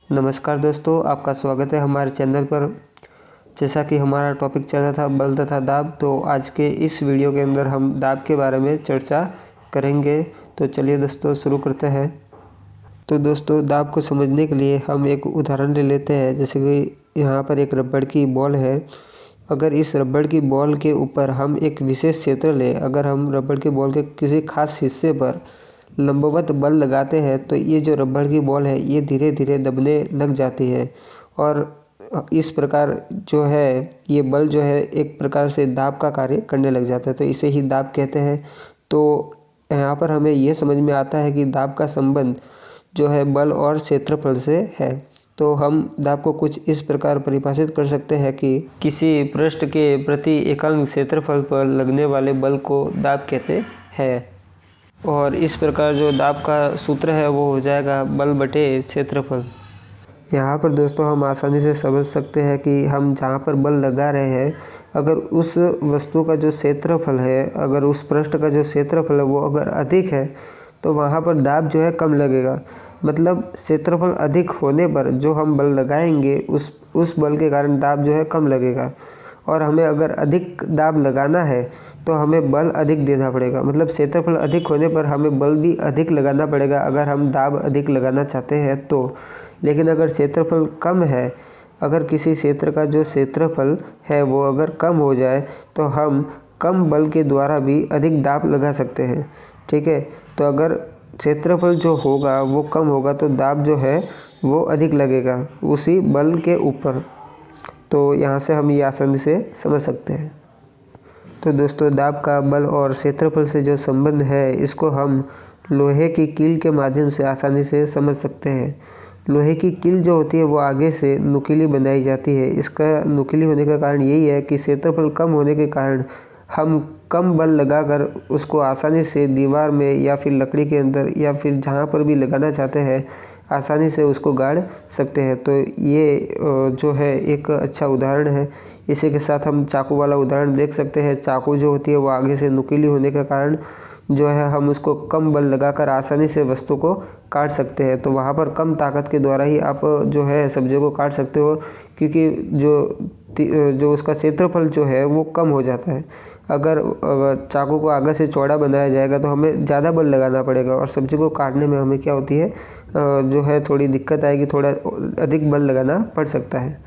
नमस्कार दोस्तों, आपका स्वागत है हमारे चैनल पर। जैसा कि हमारा टॉपिक चल रहा था बल तथा दाब, तो आज के इस वीडियो के अंदर हम दाब के बारे में चर्चा करेंगे। तो चलिए दोस्तों शुरू करते हैं। तो दोस्तों, दाब को समझने के लिए हम एक उदाहरण ले लेते हैं। जैसे कि यहाँ पर एक रबड़ की बॉल है। अगर इस रबड़ की बॉल के ऊपर हम एक विशेष क्षेत्र लें, अगर हम रबड़ की बॉल के किसी खास हिस्से पर लंबवत बल लगाते हैं तो ये जो रबड़ की बॉल है ये धीरे धीरे दबने लग जाती है और इस प्रकार जो है ये बल जो है एक प्रकार से दाब का कार्य करने लग जाता है। तो इसे ही दाब कहते हैं। तो यहाँ पर हमें ये समझ में आता है कि दाब का संबंध जो है बल और क्षेत्रफल से है। तो हम दाब को कुछ इस प्रकार परिभाषित कर सकते हैं कि किसी पृष्ठ के प्रति एकांक क्षेत्रफल पर लगने वाले बल को दाब कहते हैं। और इस प्रकार जो दाब का सूत्र है वो हो जाएगा बल बटे क्षेत्रफल। यहाँ पर दोस्तों हम आसानी से समझ सकते हैं कि हम जहाँ पर बल लगा रहे हैं, अगर उस वस्तु का जो क्षेत्रफल है, अगर उस पृष्ठ का जो क्षेत्रफल है वो अगर अधिक है तो वहाँ पर दाब जो है कम लगेगा। मतलब क्षेत्रफल अधिक होने पर जो हम बल लगाएंगे उस बल के कारण दाब जो है कम लगेगा। और हमें अगर अधिक दाब लगाना है तो हमें बल अधिक देना पड़ेगा। मतलब क्षेत्रफल अधिक होने पर हमें बल भी अधिक लगाना पड़ेगा अगर हम दाब अधिक लगाना चाहते हैं तो। लेकिन अगर क्षेत्रफल कम है, अगर किसी क्षेत्र का जो क्षेत्रफल है वो अगर कम हो जाए तो हम कम बल के द्वारा भी अधिक दाब लगा सकते हैं। ठीक है। तो अगर क्षेत्रफल जो होगा वो कम होगा तो दाब जो है वो अधिक लगेगा उसी बल के ऊपर। तो यहाँ से हम ये आसानी से समझ सकते हैं। तो दोस्तों, दाब का बल और क्षेत्रफल से जो संबंध है इसको हम लोहे की कील के माध्यम से आसानी से समझ सकते हैं। लोहे की कील जो होती है वो आगे से नुकीली बनाई जाती है। इसका नुकीली होने का कारण यही है कि क्षेत्रफल कम होने के कारण हम कम बल लगाकर उसको आसानी से दीवार में या फिर लकड़ी के अंदर या फिर जहाँ पर भी लगाना चाहते हैं आसानी से उसको गाड़ सकते हैं। तो ये जो है एक अच्छा उदाहरण है। इसी के साथ हम चाकू वाला उदाहरण देख सकते हैं। चाकू जो होती है वो आगे से नुकीली होने के कारण जो है हम उसको कम बल लगाकर आसानी से वस्तु को काट सकते हैं। तो वहाँ पर कम ताकत के द्वारा ही आप जो है सब्जियों को काट सकते हो, क्योंकि जो उसका क्षेत्रफल जो है वो कम हो जाता है। अगर चाकू को आगे से चौड़ा बनाया जाएगा तो हमें ज़्यादा बल लगाना पड़ेगा और सब्जी को काटने में हमें क्या होती है जो है थोड़ी दिक्कत आएगी, थोड़ा अधिक बल लगाना पड़ सकता है।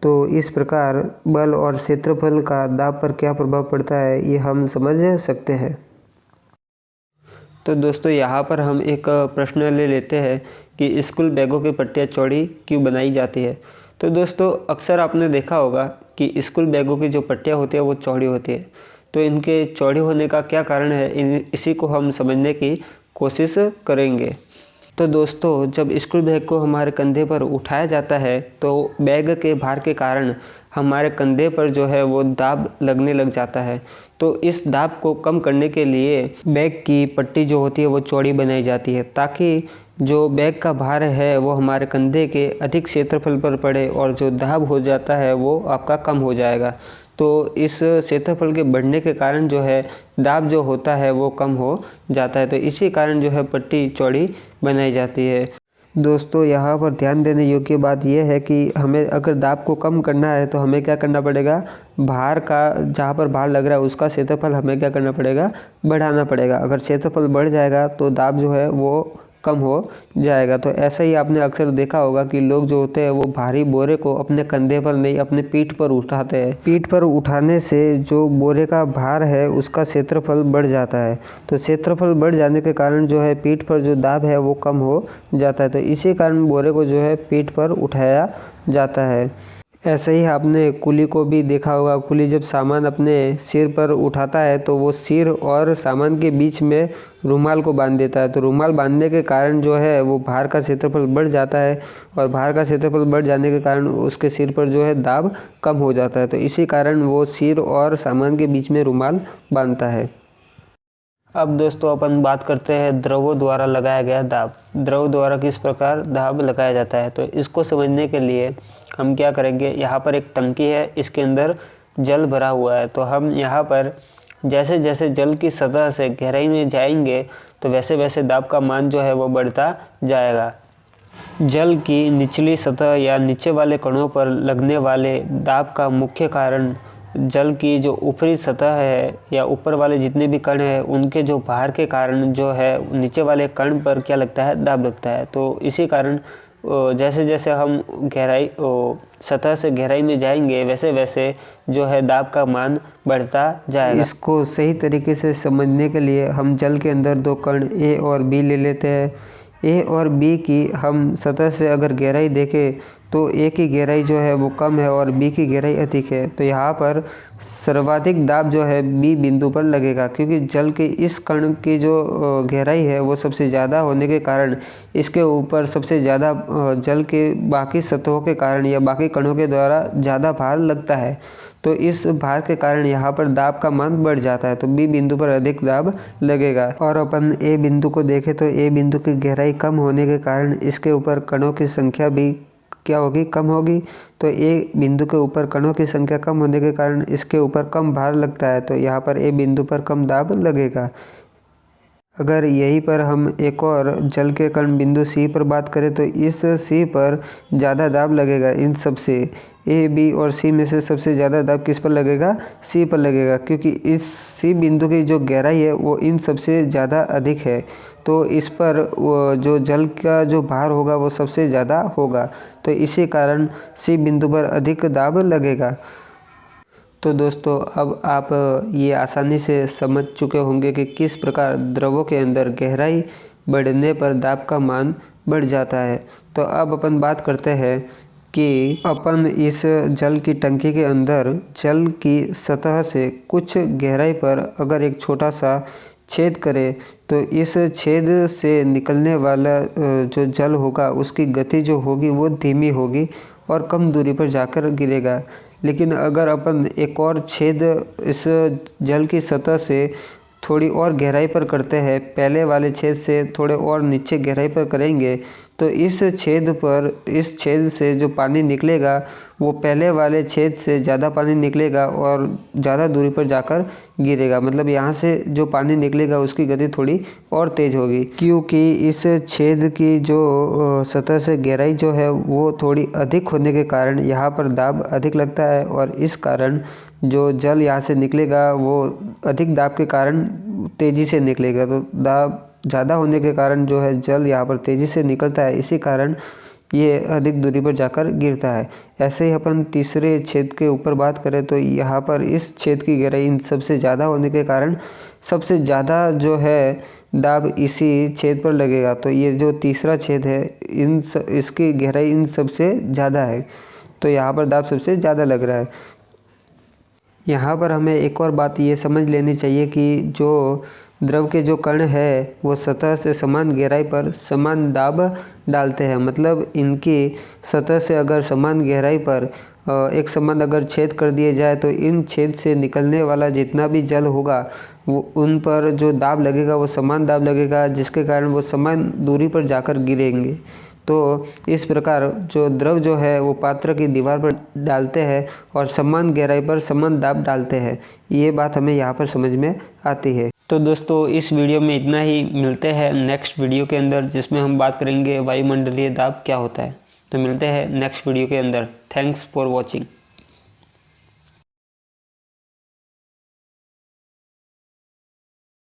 तो इस प्रकार बल और क्षेत्रफल का दाब पर क्या प्रभाव पड़ता है ये हम समझ सकते हैं। तो दोस्तों, यहाँ पर हम एक प्रश्न ले लेते हैं कि स्कूल बैगों की पट्टियाँ चौड़ी क्यों बनाई जाती है। तो दोस्तों, अक्सर आपने देखा होगा कि स्कूल बैगों की जो पट्टियाँ होती है वो चौड़ी होती है। तो इनके चौड़ी होने का क्या कारण है, इसी को हम समझने की कोशिश करेंगे। तो दोस्तों, जब स्कूल बैग को हमारे कंधे पर उठाया जाता है तो बैग के भार के कारण हमारे कंधे पर जो है वो दाब लगने लग जाता है। तो इस दाब को कम करने के लिए बैग की पट्टी जो होती है वो चौड़ी बनाई जाती है, ताकि जो बैग का भार है वो हमारे कंधे के अधिक क्षेत्रफल पर पड़े और जो दाब हो जाता है वो आपका कम हो जाएगा। तो इस क्षेत्रफल के बढ़ने के कारण जो है दाब जो होता है वो कम हो जाता है। तो इसी कारण जो है पट्टी चौड़ी बनाई जाती है। दोस्तों, यहाँ पर ध्यान देने योग्य बात यह है कि हमें अगर दाब को कम करना है तो हमें क्या करना पड़ेगा, भार का जहाँ पर भार लग रहा है उसका क्षेत्रफल हमें क्या करना पड़ेगा, बढ़ाना पड़ेगा। अगर क्षेत्रफल बढ़ जाएगा तो दाब जो है वो कम हो जाएगा। तो ऐसा ही आपने अक्सर देखा होगा कि लोग जो होते हैं वो भारी बोरे को अपने कंधे पर नहीं अपने पीठ पर उठाते हैं। पीठ पर उठाने से जो बोरे का भार है उसका क्षेत्रफल बढ़ जाता है। तो क्षेत्रफल बढ़ जाने के कारण जो है पीठ पर जो दाब है वो कम हो जाता है। तो इसी कारण बोरे को जो है पीठ पर उठाया जाता है। ऐसे ही आपने कुली को भी देखा होगा। कुली जब सामान अपने सिर पर उठाता है तो वो सिर और सामान के बीच में रुमाल को बांध देता है। तो रुमाल बांधने के कारण जो है वो भार का क्षेत्रफल बढ़ जाता है और भार का क्षेत्रफल बढ़ जाने के कारण उसके सिर पर जो है दाब कम हो जाता है। तो इसी कारण वो सिर और सामान के बीच में रुमाल बांधता है। अब दोस्तों, अपन बात करते हैं द्रवों द्वारा लगाया गया दाब। द्रव द्वारा किस प्रकार दाब लगाया जाता है, तो इसको समझने के लिए हम क्या करेंगे, यहाँ पर एक टंकी है, इसके अंदर जल भरा हुआ है। तो हम यहाँ पर जैसे जैसे जल की सतह से गहराई में जाएंगे तो वैसे वैसे दाब का मान जो है वो बढ़ता जाएगा। जल की निचली सतह या नीचे वाले कणों पर लगने वाले दाब का मुख्य कारण जल की जो ऊपरी सतह है या ऊपर वाले जितने भी कण हैं उनके जो भार के कारण जो है नीचे वाले कण पर क्या लगता है, दाब लगता है। तो इसी कारण जैसे जैसे हम गहराई सतह से गहराई में जाएंगे वैसे वैसे जो है दाब का मान बढ़ता जाएगा। इसको सही तरीके से समझने के लिए हम जल के अंदर दो कण ए और बी ले लेते हैं। ए और बी की हम सतह से अगर गहराई देखें तो ए की गहराई जो है वो कम है और बी की गहराई अधिक है। तो यहाँ पर सर्वाधिक दाब जो है बी बिंदु पर लगेगा, क्योंकि जल के इस कण की जो गहराई है वो सबसे ज़्यादा होने के कारण इसके ऊपर सबसे ज़्यादा जल के बाकी सतहों के कारण या बाकी कणों के द्वारा ज़्यादा भार लगता है। तो इस भार के कारण यहाँ पर दाब का मान बढ़ जाता है, तो बी बिंदु पर अधिक दाब लगेगा। और अपन ए बिंदु को देखें तो ए बिंदु की गहराई कम होने के कारण इसके ऊपर कणों की संख्या भी क्या होगी, कम होगी। तो ए बिंदु के ऊपर कणों की संख्या कम होने के कारण इसके ऊपर कम भार लगता है, तो यहाँ पर ए बिंदु पर कम दाब लगेगा। अगर यहीं पर हम एक और जल के कण बिंदु सी पर बात करें तो इस सी पर ज़्यादा दाब लगेगा। इन सब से ए बी और सी में से सबसे ज़्यादा दाब किस पर लगेगा, सी पर लगेगा, क्योंकि इस सी बिंदु की जो गहराई है वो इन सबसे ज़्यादा अधिक है। तो इस पर जो जल का जो भार होगा वो सबसे ज़्यादा होगा, तो इसी कारण सी बिंदु पर अधिक दाब लगेगा। तो दोस्तों अब आप ये आसानी से समझ चुके होंगे कि किस प्रकार द्रवों के अंदर गहराई बढ़ने पर दाब का मान बढ़ जाता है। तो अब अपन बात करते हैं कि अपन इस जल की टंकी के अंदर जल की सतह से कुछ गहराई पर अगर एक छोटा सा छेद करें तो इस छेद से निकलने वाला जो जल होगा उसकी गति जो होगी वो धीमी होगी और कम दूरी पर जाकर गिरेगा। लेकिन अगर अपन एक और छेद इस जल की सतह से थोड़ी और गहराई पर करते हैं, पहले वाले छेद से थोड़े और नीचे गहराई पर करेंगे, तो इस छेद से जो पानी निकलेगा वो पहले वाले छेद से ज़्यादा पानी निकलेगा और ज़्यादा दूरी पर जाकर गिरेगा। मतलब यहाँ से जो पानी निकलेगा उसकी गति थोड़ी और तेज़ होगी, क्योंकि इस छेद की जो सतह से गहराई जो है वो थोड़ी अधिक होने के कारण यहाँ पर दाब अधिक लगता है और इस कारण जो जल यहाँ से निकलेगा वो अधिक दाब के कारण तेज़ी से निकलेगा। तो दाब ज़्यादा होने के कारण जो है जल यहाँ पर तेज़ी से निकलता है, इसी कारण ये अधिक दूरी पर जाकर गिरता है। ऐसे ही अपन तीसरे छेद के ऊपर बात करें तो यहाँ पर इस छेद की गहराई इन सबसे ज़्यादा होने के कारण सबसे ज़्यादा जो है दाब इसी छेद पर लगेगा। तो ये जो तीसरा छेद है इसकी गहराई इन सबसे ज़्यादा है, तो यहाँ पर दाब सबसे ज़्यादा लग रहा है। यहाँ पर हमें एक और बात ये समझ लेनी चाहिए कि जो द्रव के जो कण है वो सतह से समान गहराई पर समान दाब डालते हैं। मतलब इनकी सतह से अगर समान गहराई पर एक समान अगर छेद कर दिए जाए तो इन छेद से निकलने वाला जितना भी जल होगा वो उन पर जो दाब लगेगा वो समान दाब लगेगा, जिसके कारण वो समान दूरी पर जाकर गिरेंगे। तो इस प्रकार जो द्रव जो है वो पात्र की दीवार पर डालते हैं और समान गहराई पर समान दाब डालते हैं। ये बात हमें यहाँ पर समझ में आती है। तो दोस्तों इस वीडियो में इतना ही, मिलते हैं नेक्स्ट वीडियो के अंदर जिसमें हम बात करेंगे वायुमंडलीय दाब क्या होता है। तो मिलते हैं नेक्स्ट वीडियो के अंदर। Thanks for watching.